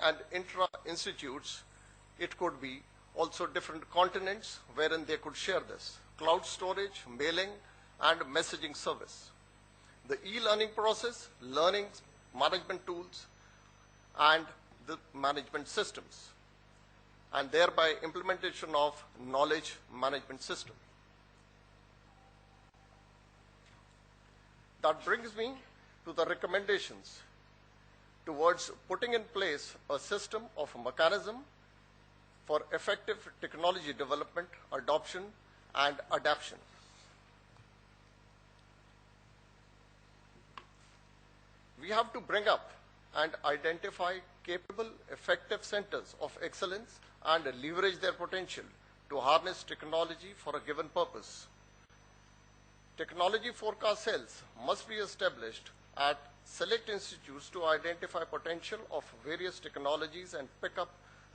and intra-institutes, it could be also different continents wherein they could share this. Cloud storage, mailing, and messaging service. The e-learning process, learning management tools, and the management systems, and thereby implementation of knowledge management system. That brings me to the recommendations towards putting in place a system of a mechanism for effective technology development, adoption, and adaptation. We have to bring up and identify capable, effective centers of excellence and leverage their potential to harness technology for a given purpose. Technology forecast cells must be established at select institutes to identify potential of various technologies and pick up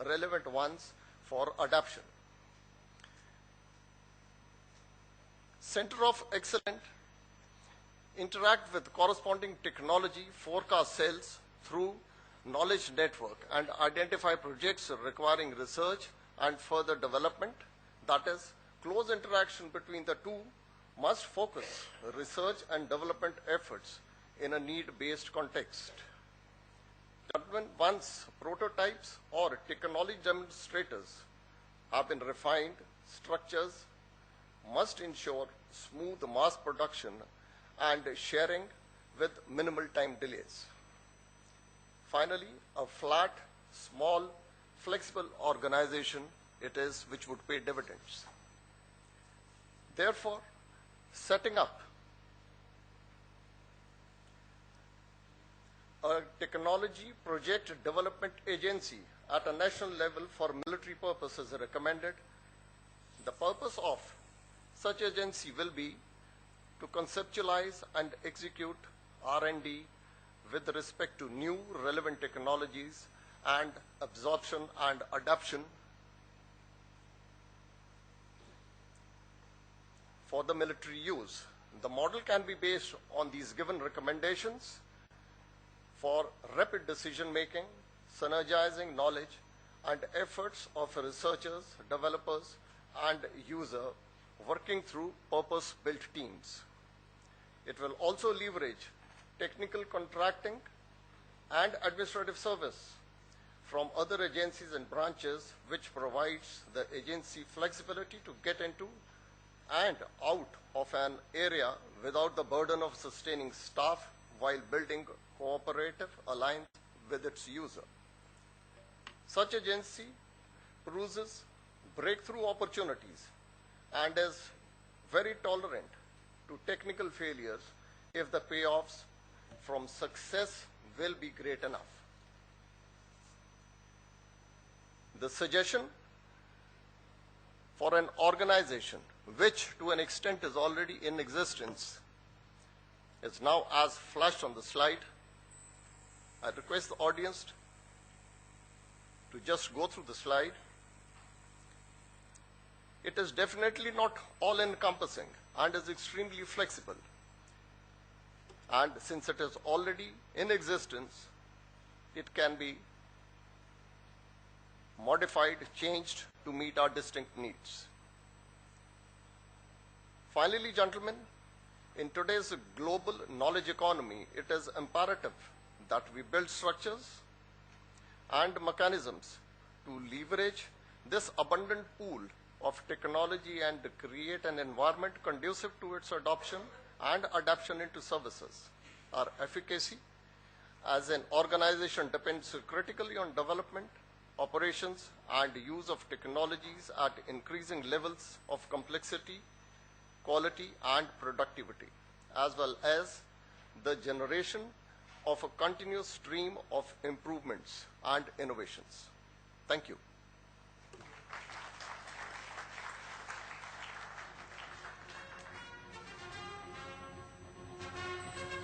relevant ones for adoption. Center of Excellence interact with corresponding technology forecast cells through knowledge network and identify projects requiring research and further development. That is, close interaction between the two must focus research and development efforts in a need-based context. Gentlemen, once prototypes or technology demonstrators have been refined, structures must ensure smooth mass production and sharing with minimal time delays. Finally, a flat, small, flexible organization it is which would pay dividends. Therefore, setting up a technology project development agency at a national level for military purposes is recommended. The purpose of such agency will be to conceptualize and execute R&D with respect to new relevant technologies and absorption and adoption for the military use. The model can be based on these given recommendations for rapid decision making, synergizing knowledge and efforts of researchers, developers, and user working through purpose-built teams. It will also leverage technical contracting and administrative service from other agencies and branches, which provides the agency flexibility to get into and out of an area without the burden of sustaining staff while building cooperative alliance with its user. Such agency peruses breakthrough opportunities and is very tolerant to technical failures if the payoffs from success will be great enough. The suggestion for an organization which to an extent is already in existence is now as flashed on the slide. I request the audience to just go through the slide. It is definitely not all-encompassing and is extremely flexible. And since it is already in existence, it can be modified, changed to meet our distinct needs. Finally, gentlemen, in today's global knowledge economy, it is imperative that we build structures and mechanisms to leverage this abundant pool of technology and create an environment conducive to its adoption and adaptation into services. Our efficacy as an organization depends critically on development, operations, and use of technologies at increasing levels of complexity, quality, and productivity, as well as the generation of a continuous stream of improvements and innovations. Thank you.